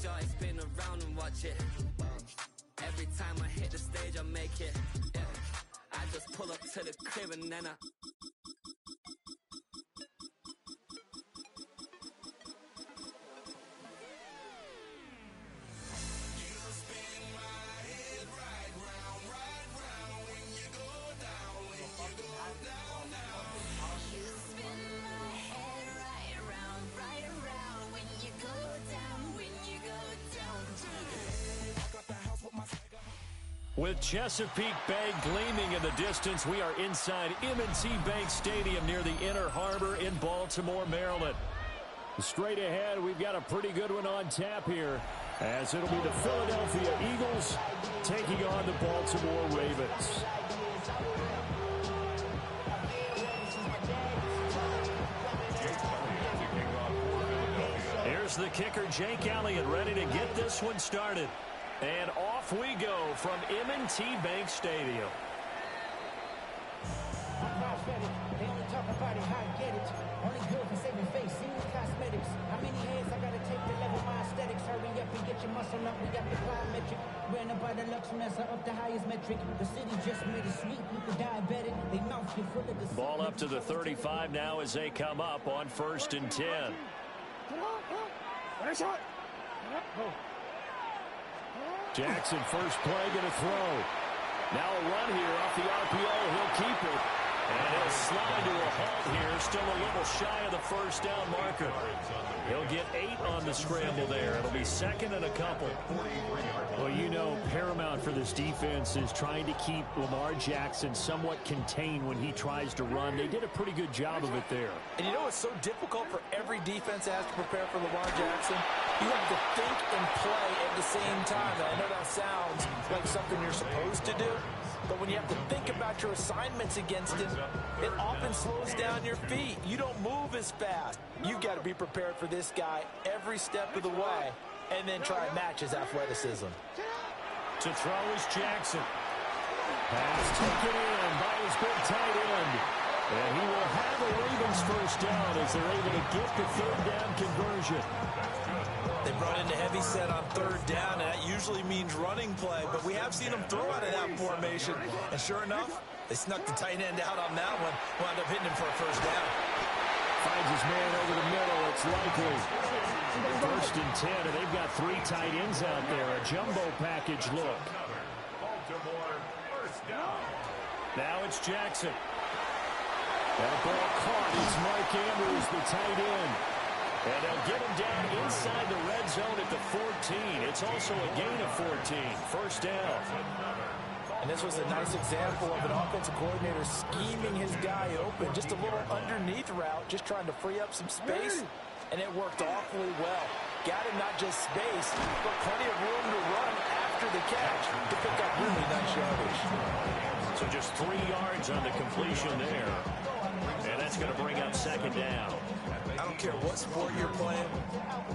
shorty spin around and watch it. Every time I hit the stage, I make it. Yeah. I just pull up to the crib and then I. With Chesapeake Bay gleaming in the distance, we are inside M&T Bank Stadium near the Inner Harbor in Baltimore, Maryland. Straight ahead, we've got a pretty good one on tap here, as it'll be the Philadelphia Eagles taking on the Baltimore Ravens. Here's the kicker, Jake Elliott, ready to get this one started. And off we go from M&T Bank Stadium. They only talk about it, how I get it. Only good for saving face, seeing cosmetics. How many heads I gotta take to level my aesthetics? Hurry up and get your muscle up, we got the plyometric. Ran up by the Lux Mesa up the highest metric. The city just made it sweet with the diabetic. They mouth get full of the ball up to the 35 now as they come up on 1st and 10. Jackson, first play, going to throw. Now a run here off the RPO. He'll keep it. And he'll slide to a halt here. Still a little shy of the first down marker. He'll get 8 on the scramble there. It'll be second and a couple. Well, you know, paramount for this defense is trying to keep Lamar Jackson somewhat contained when he tries to run. They did a pretty good job of it there. And you know it's so difficult for every defense that has to prepare for Lamar Jackson? You have to think and play at the same time. And I know that sounds like something you're supposed to do, but when you have to think about your assignments against him, it often slows down your feet. You don't move as fast. You've got to be prepared for this guy every step of the way and then try and match his athleticism. To throw is Jackson. Pass taken in by his big tight end. And he will have a Ravens first down as they're able to get the third down conversion. They brought in a heavy set on third down, and that usually means running play, but we have seen them throw out of that formation. And sure enough, they snuck the tight end out on that one, wound up hitting him for a first down. Finds his man over the middle. It's likely. 1st and 10, and they've got 3 tight ends out there. A jumbo package look. Now it's Jackson. That ball caught. It's Mark Andrews, the tight end. And they'll get him down inside the red zone at the 14. It's also a gain of 14. First down. And this was a nice example of an offensive coordinator scheming his guy open. Just a little underneath route, just trying to free up some space. And it worked awfully well. Got him not just space, but plenty of room to run after the catch to pick up really nice yardage. So just 3 yards on the completion there. And that's going to bring up second down. I don't care what sport you're playing.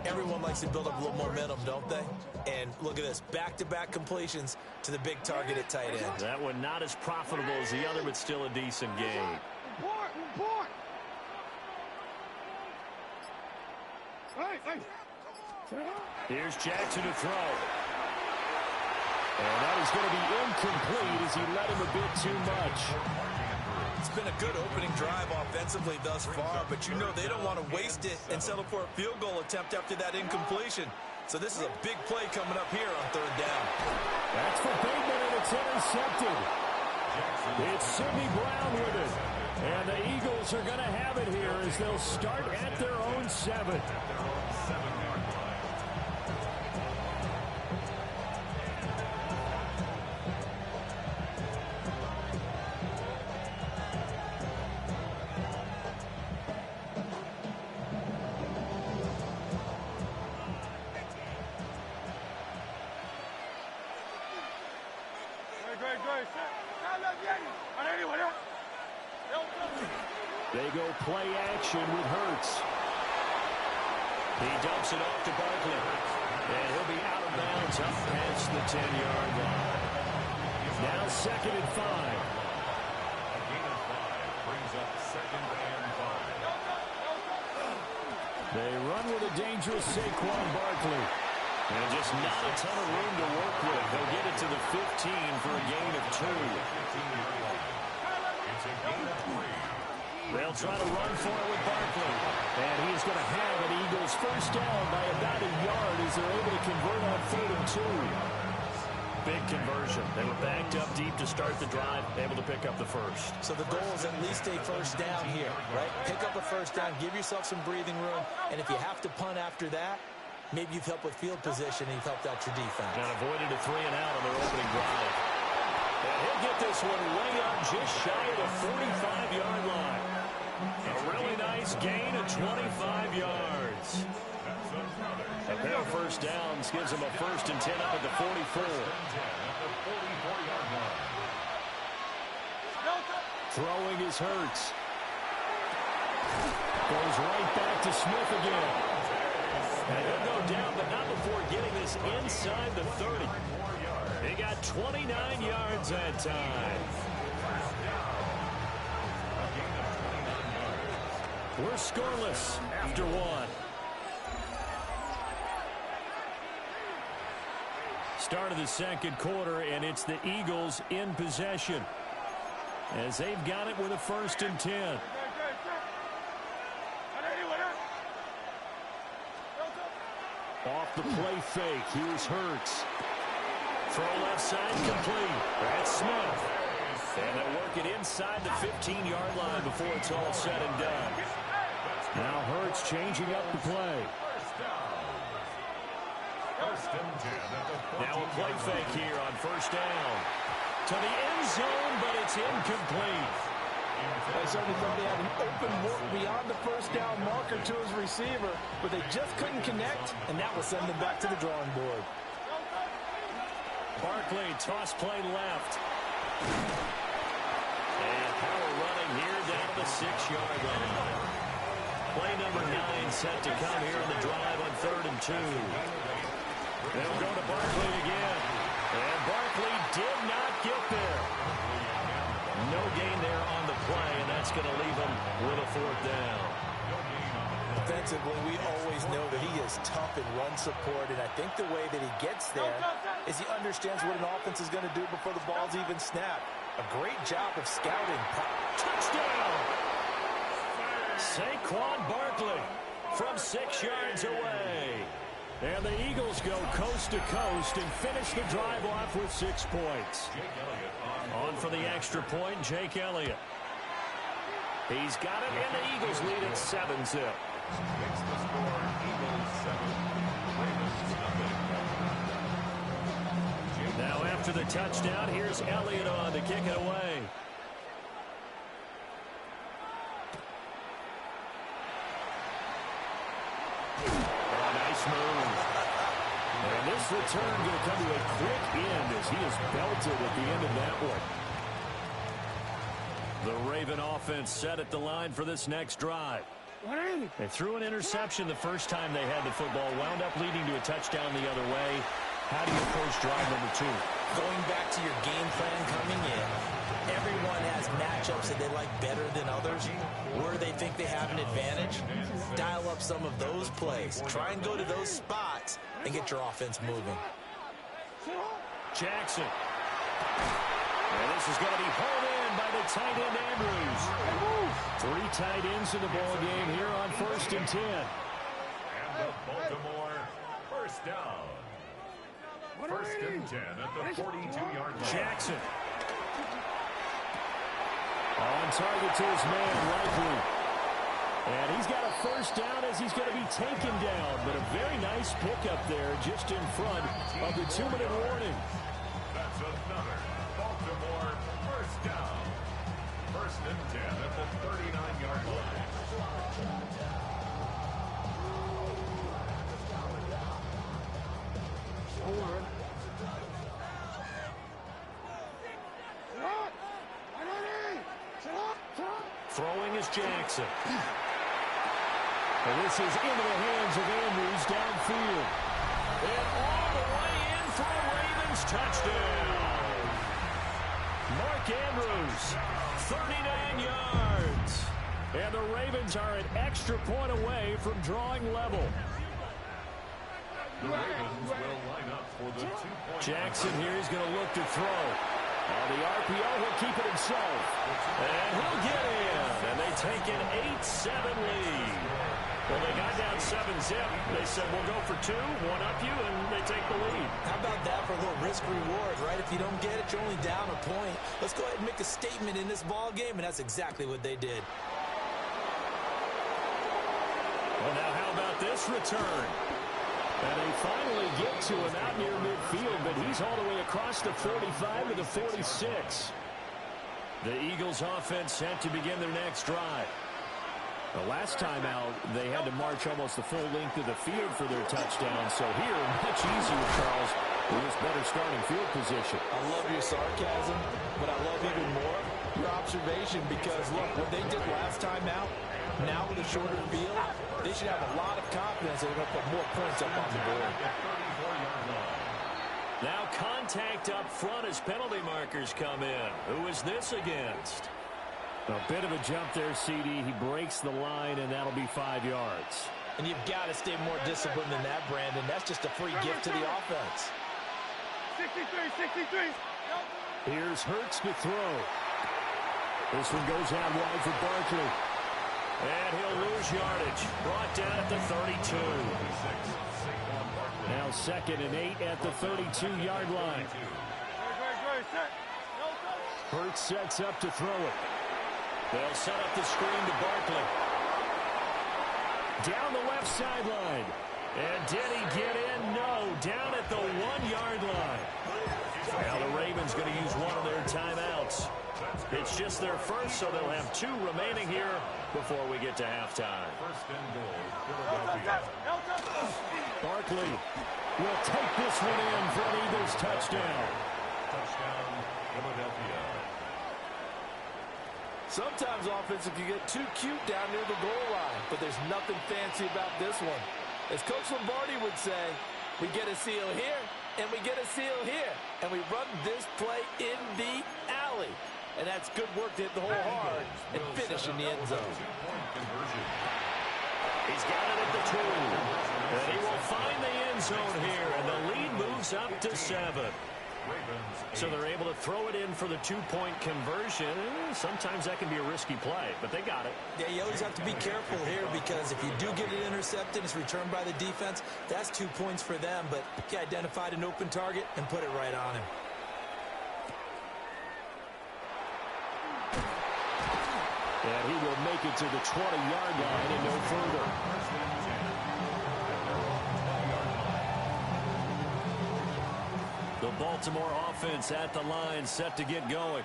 Everyone likes to build up a little momentum, don't they? And look at this, back-to-back completions to the big target at tight end. That one not as profitable as the other, but still a decent game. Here's Jackson to throw. And that is going to be incomplete as he let him a bit too much. It's been a good opening drive offensively thus far, but you know they don't want to waste it and settle for a field goal attempt after that incompletion. So this is a big play coming up here on third down. That's for Bateman, and it's intercepted. It's Sidney Brown with it. And the Eagles are going to have it here as they'll start at their own 7. They go play action with Hurts. He dumps it off to Barkley. And he'll be out of bounds up past the 10-yard line. Now 2nd and 5. Brings up 2nd and 5. They run with a dangerous Saquon Barkley. And just not a ton of room to work with. They'll get it to the 15 for a gain of 2. They'll try to run for it with Barkley. And he's going to have an Eagles first down by about a yard as they're able to convert on 3rd and 2. Big conversion. They were backed up deep to start the drive, able to pick up the first. So the goal is at least a first down here, right? Pick up a first down, give yourself some breathing room, and if you have to punt after that, maybe you've helped with field position and you've helped out your defense. And avoided a 3-and-out on their opening drive. And he'll get this one way up just shy of the 45-yard line. A really nice gain of 25 yards. A pair of first downs gives him a 1st and 10 up at the 44. Throwing is Hurts. Goes right back to Smith again. And he'll go down, but not before getting this inside the 30. He got 29 yards that time. We're scoreless after 1. Start of the second quarter, and it's the Eagles in possession as they've got it with a 1st and 10. Off the play fake, here's Hurts. Throw left side complete. That's Smith. And they'll work it inside the 15-yard line before it's all said and done. Now Hurts changing up the play. Now a play fake here on 1st down. To the end zone, but it's incomplete. They certainly thought he had an open look beyond the 1st down marker to his receiver, but they just couldn't connect, and that will send them back to the drawing board. Barkley, toss play left. And power running here down to the 6-yard line. Play number 9 set to come here in the drive on 3rd and 2. They'll go to Barkley again. And Barkley did not get there. No gain there on the play, and that's going to leave him with a 4th down. Defensively, we always know that he is tough in run support, and I think the way that he gets there is he understands what an offense is going to do before the ball's even snapped. A great job of scouting. Touchdown! Saquon Barkley from 6 yards away. And the Eagles go coast to coast and finish the drive off with 6 points. On for the extra point, Jake Elliott. He's got it, and the Eagles lead at 7-0. Now after the touchdown, here's Elliott on to kick it away. Nice move. And this return going to come to a quick end as he is belted at the end of that one. The Raven offense set at the line for this next drive. They threw an interception the first time they had the football, wound up leading to a touchdown the other way. How do you approach drive number 2? Going back to your game plan coming in, everyone has matchups that they like better than others. Where they think they have an advantage, dial up some of those plays. Try and go to those spots and get your offense moving. Jackson. And this is going to be hauled in by the tight end Andrews. 3 tight ends in the ball game here on 1st and 10. And the Baltimore first down. 1st and 10 at the 42-yard line. Jackson. On target to his man, Likely. And he's got a first down as he's going to be taken down. But a very nice pickup there just in front of the 2-minute warning. That's another Baltimore first down. 1st and 10 at the 39-yard line. Throwing is Jackson. And this is into the hands of Andrews downfield. And all the way in for a Ravens touchdown. Mark Andrews, 39 yards. And the Ravens are an extra point away from drawing level. The Ravens will line up for the 2-point. Jackson here is going to look to throw. On the RPO, he'll keep it himself. And he'll get in. And they take an 8-7 lead. Well, they got down 7-zip. They said, we'll go for 2, one up you, and they take the lead. How about that for a little risk-reward, right? If you don't get it, you're only down a point. Let's go ahead and make a statement in this ball game, and that's exactly what they did. Well, now how about this return? And they finally get to him out near midfield, but he's all the way across the 45 to the 46. The Eagles offense set to begin their next drive. The last time out, they had to march almost the full length of the field for their touchdown. So here, much easier, Charles, with this better starting field position. I love your sarcasm, but I love even more your observation because, look, what they did last time out, now with a shorter field, they should have a lot of confidence that they're going to put more points up on the board. Now contact up front as penalty markers come in. Who is this against? A bit of a jump there, CD. He breaks the line, and that'll be 5 yards. And you've got to stay more disciplined than that, Brandon. That's just a free gift to the offense. 63. Here's Hurts to throw. This one goes out wide for Barkley. And he'll lose yardage. Brought down at the 32. Now 2nd and 8 at the 32-yard line. Hurts sets up to throw it. They'll set up the screen to Barkley. Down the left sideline. And did he get in? No. Down at the 1-yard line. Now the Ravens going to use one of their timeouts. It's just their first, so they'll have 2 remaining here before we get to halftime. First and goal, Philadelphia. Barkley will take this one in for an Eagles touchdown. Touchdown, Philadelphia. Sometimes offense can get too cute down near the goal line, but there's nothing fancy about this one. As Coach Lombardi would say, we get a seal here, and we get a seal here, and we run this play in the alley. And that's good work to hit the hole hard and finish in the end zone. He's got it at the 2. And he will find the end zone here, and the lead moves up to 7. So they're able to throw it in for the 2-point conversion. Sometimes that can be a risky play, but they got it. Yeah, you always have to be careful here because if you do get it intercepted, it's returned by the defense. That's 2 points for them, but he identified an open target and put it right on him. And he will make it to the 20-yard line and no further. The Baltimore offense at the line, set to get going.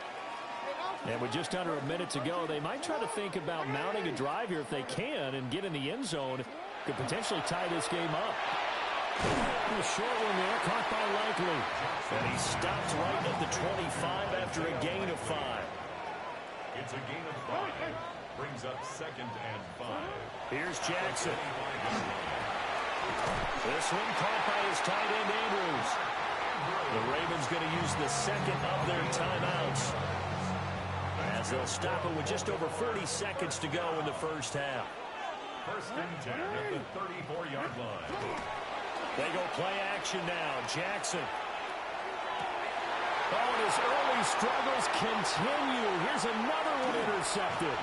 And with just under a minute to go, they might try to think about mounting a drive here if they can and get in the end zone. Could potentially tie this game up. A short one there, caught by Likely. And he stopped right at the 25 after a gain of 5. It's a gain of 5. Brings up 2nd and 5. Here's Jackson. This one caught by his tight end, Andrews. The Ravens going to use the 2nd of their timeouts, as they'll stop it with just over 40 seconds to go in the first half. 1st and 10 at the 34-yard line. They go play action now. Jackson. Oh, and his early struggles continue. Here's another one intercepted.